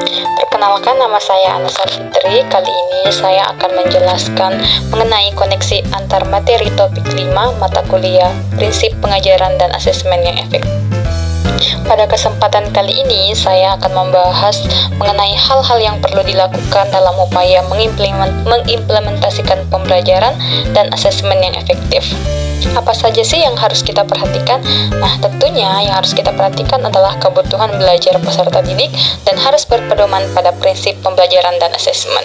Perkenalkan, nama saya Anasa Fitri. Kali ini saya akan menjelaskan mengenai koneksi antar materi topik 5 mata kuliah prinsip pengajaran dan asesmen yang efektif. Pada kesempatan kali ini saya akan membahas mengenai hal-hal yang perlu dilakukan dalam upaya mengimplementasikan pembelajaran dan asesmen yang efektif. Apa saja sih yang harus kita perhatikan? Nah, tentunya yang harus kita perhatikan adalah kebutuhan belajar peserta didik dan harus berpedoman pada prinsip pembelajaran dan asesmen.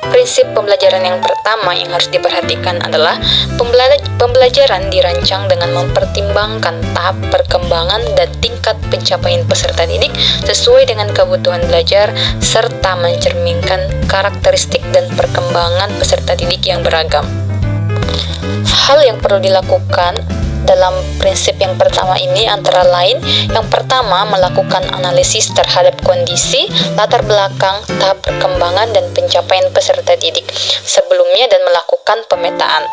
Prinsip pembelajaran yang pertama yang harus diperhatikan adalah pembelajaran dirancang dengan mempertimbangkan tahap perkembangan dan tingkat pencapaian peserta didik sesuai dengan kebutuhan belajar serta mencerminkan karakteristik dan perkembangan peserta didik yang beragam. Hal yang perlu dilakukan dalam prinsip yang pertama ini antara lain, yang pertama melakukan analisis terhadap kondisi, latar belakang, tahap perkembangan dan pencapaian peserta didik sebelumnya dan melakukan pemetaan.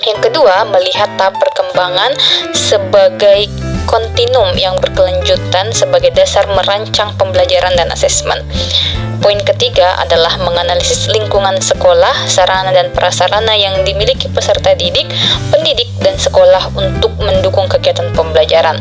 Yang kedua, melihat tahap perkembangan sebagai kontinum yang berkelanjutan sebagai dasar merancang pembelajaran dan asesmen. Poin ketiga adalah menganalisis lingkungan sekolah, sarana dan prasarana yang dimiliki peserta didik, pendidik, dan sekolah untuk mendukung kegiatan pembelajaran.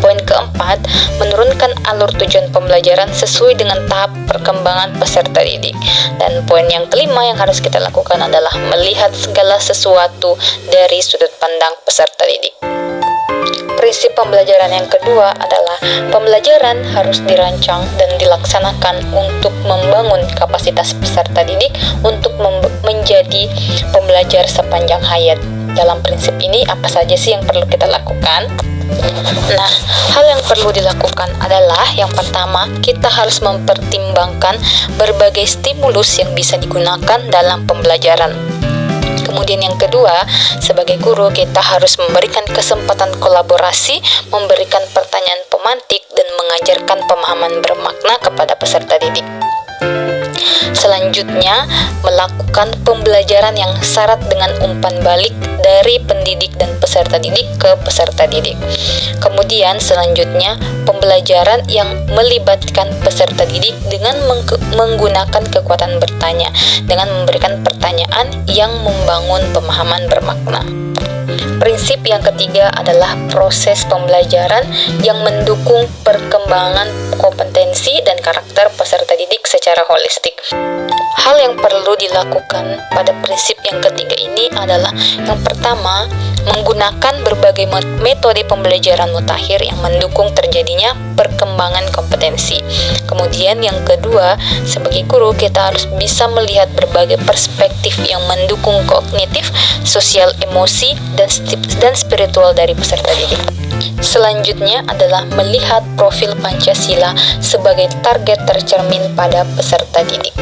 Poin keempat, menurunkan alur tujuan pembelajaran sesuai dengan tahap perkembangan peserta didik. Dan poin yang kelima yang harus kita lakukan adalah melihat segala sesuatu dari sudut pandang peserta didik. Prinsip pembelajaran yang kedua adalah pembelajaran harus dirancang dan dilaksanakan untuk membangun kapasitas peserta didik untuk menjadi pembelajar sepanjang hayat. Dalam prinsip ini apa saja sih yang perlu kita lakukan? Nah, hal yang perlu dilakukan adalah yang pertama, kita harus mempertimbangkan berbagai stimulus yang bisa digunakan dalam pembelajaran. Kemudian yang kedua, sebagai guru kita harus memberikan kesempatan kolaborasi, memberikan pertanyaan pemantik, dan mengajarkan pemahaman bermakna kepada peserta didik. Selanjutnya, melakukan pembelajaran yang syarat dengan umpan balik dari pendidik dan peserta didik ke peserta didik. Kemudian selanjutnya, pembelajaran yang melibatkan peserta didik dengan menggunakan kekuatan bertanya, dengan memberikan pertanyaan yang membangun pemahaman bermakna. Prinsip yang ketiga adalah proses pembelajaran yang mendukung perkembangan kompetensi dan karakter peserta didik secara holistik. Hal yang perlu dilakukan pada prinsip yang ketiga ini adalah yang pertama, menggunakan berbagai metode pembelajaran mutakhir yang mendukung terjadinya perkembangan kompetensi. Kemudian yang kedua, sebagai guru kita harus bisa melihat berbagai perspektif yang mendukung kognitif, sosial, emosi, dan spiritual dari peserta didik. Selanjutnya adalah melihat profil Pancasila sebagai target tercermin pada peserta didik.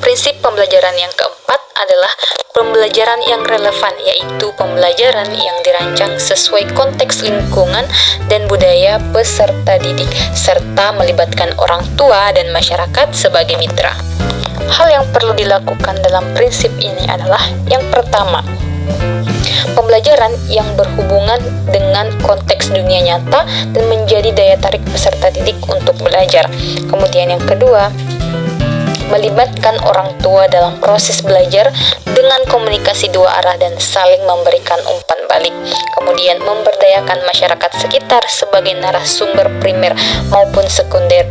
Prinsip pembelajaran yang keempat adalah pembelajaran yang relevan, yaitu pembelajaran yang dirancang sesuai konteks lingkungan dan budaya peserta didik, serta melibatkan orang tua dan masyarakat sebagai mitra. Hal yang perlu dilakukan dalam prinsip ini adalah yang pertama, pembelajaran yang berhubungan dengan konteks dunia nyata dan menjadi daya tarik peserta didik untuk belajar. Kemudian yang kedua, melibatkan orang tua dalam proses belajar dengan komunikasi dua arah dan saling memberikan umpan balik. Kemudian memberdayakan masyarakat sekitar sebagai narasumber primer maupun sekunder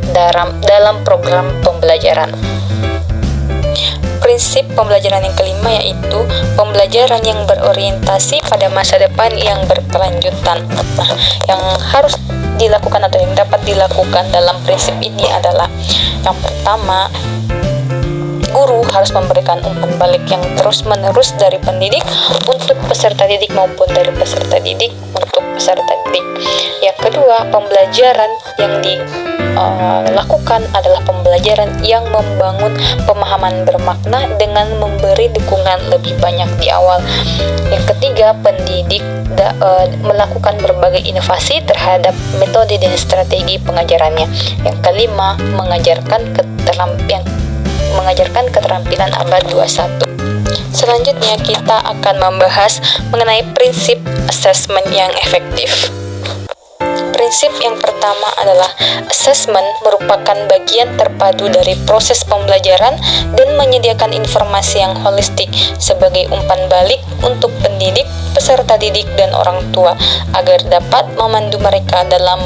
dalam program pembelajaran. Prinsip pembelajaran yang kelima yaitu pembelajaran yang berorientasi pada masa depan yang berkelanjutan. Nah, yang harus dilakukan atau yang dapat dilakukan dalam prinsip ini adalah yang pertama, guru harus memberikan umpan balik yang terus-menerus dari pendidik untuk peserta didik maupun dari peserta didik untuk peserta didik. Yang kedua, pembelajaran yang dilakukan adalah pembelajaran yang membangun pemahaman bermakna dengan memberi dukungan lebih banyak di awal. Yang ketiga, pendidik melakukan berbagai inovasi terhadap metode dan strategi pengajarannya. Yang kelima, mengajarkan keterampilan abad 21. Selanjutnya kita akan membahas mengenai prinsip asesmen yang efektif. Prinsip yang pertama adalah asesmen merupakan bagian terpadu dari proses pembelajaran dan menyediakan informasi yang holistik sebagai umpan balik untuk pendidik, peserta didik, dan orang tua agar dapat memandu mereka dalam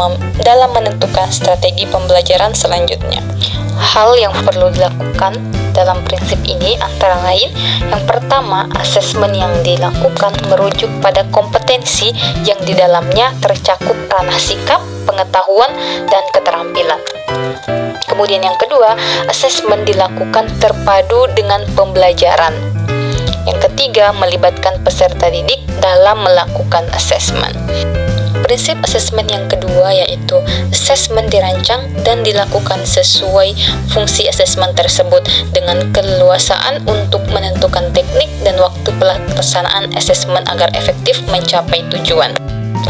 menentukan strategi pembelajaran selanjutnya. Hal yang perlu dilakukan dalam prinsip ini antara lain, yang pertama, asesmen yang dilakukan merujuk pada kompetensi yang di dalamnya tercakup ranah sikap, pengetahuan, dan keterampilan. Kemudian yang kedua, asesmen dilakukan terpadu dengan pembelajaran. Yang ketiga, melibatkan peserta didik dalam melakukan asesmen. Prinsip asesmen yang kedua yaitu asesmen dirancang dan dilakukan sesuai fungsi asesmen tersebut dengan keleluasaan untuk menentukan teknik dan waktu pelaksanaan asesmen agar efektif mencapai tujuan.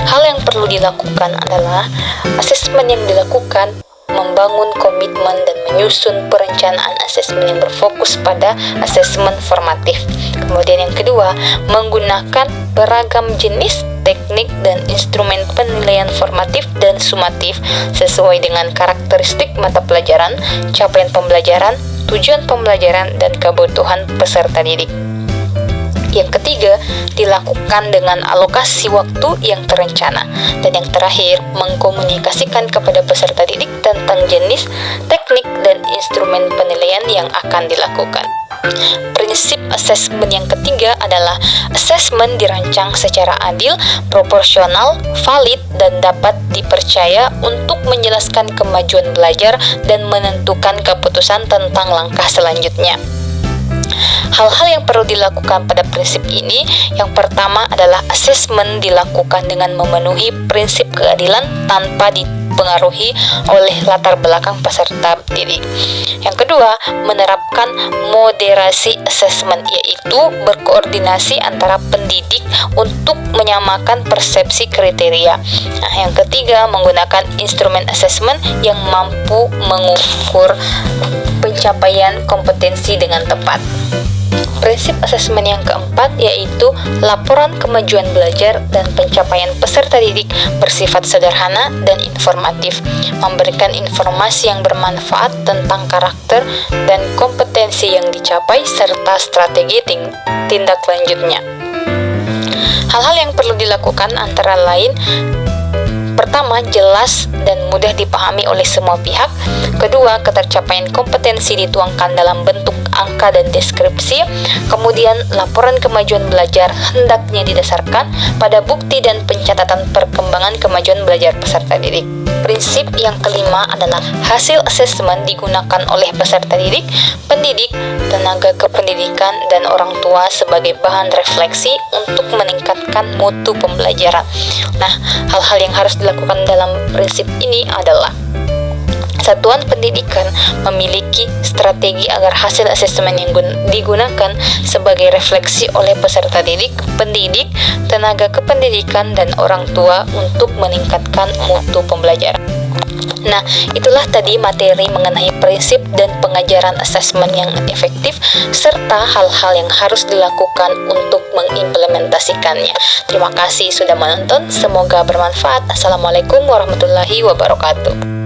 Hal yang perlu dilakukan adalah asesmen yang dilakukan membangun komitmen dan menyusun perencanaan asesmen yang berfokus pada asesmen formatif. Kemudian yang kedua, menggunakan beragam jenis teknik dan instrumen penilaian formatif dan sumatif sesuai dengan karakteristik mata pelajaran, capaian pembelajaran, tujuan pembelajaran, dan kebutuhan peserta didik. Yang ketiga, dilakukan dengan alokasi waktu yang terencana. Dan yang terakhir, mengkomunikasikan kepada peserta didik tentang jenis, teknik, dan instrumen penilaian yang akan dilakukan. Prinsip asesmen yang ketiga adalah asesmen dirancang secara adil, proporsional, valid, dan dapat dipercaya untuk menjelaskan kemajuan belajar dan menentukan keputusan tentang langkah selanjutnya. Hal-hal yang perlu dilakukan pada prinsip ini, yang pertama adalah asesmen dilakukan dengan memenuhi prinsip keadilan tanpa dipengaruhi oleh latar belakang peserta didik. Yang kedua, menerapkan moderasi asesmen, yaitu berkoordinasi antara pendidik untuk menyamakan persepsi kriteria. Nah, yang ketiga, menggunakan instrumen asesmen yang mampu mengukur pencapaian kompetensi dengan tepat. Prinsip asesmen yang keempat yaitu laporan kemajuan belajar dan pencapaian peserta didik bersifat sederhana dan informatif, memberikan informasi yang bermanfaat tentang karakter dan kompetensi yang dicapai serta strategi tindak lanjutnya. Hal-hal yang perlu dilakukan antara lain: pertama, jelas dan mudah dipahami oleh semua pihak. Kedua, ketercapaian kompetensi dituangkan dalam bentuk angka dan deskripsi. Kemudian, laporan kemajuan belajar hendaknya didasarkan pada bukti dan pencatatan perkembangan kemajuan belajar peserta didik. Prinsip yang kelima adalah hasil asesmen digunakan oleh peserta didik, pendidik, tenaga kependidikan, dan orang tua sebagai bahan refleksi untuk meningkatkan mutu pembelajaran. Nah, hal-hal yang harus dilakukan dalam prinsip ini adalah: satuan pendidikan memiliki strategi agar hasil asesmen yang digunakan sebagai refleksi oleh peserta didik, pendidik, tenaga kependidikan, dan orang tua untuk meningkatkan mutu pembelajaran. Nah, itulah tadi materi mengenai prinsip dan pengajaran asesmen yang efektif serta hal-hal yang harus dilakukan untuk mengimplementasikannya. Terima kasih sudah menonton, semoga bermanfaat. Assalamualaikum warahmatullahi wabarakatuh.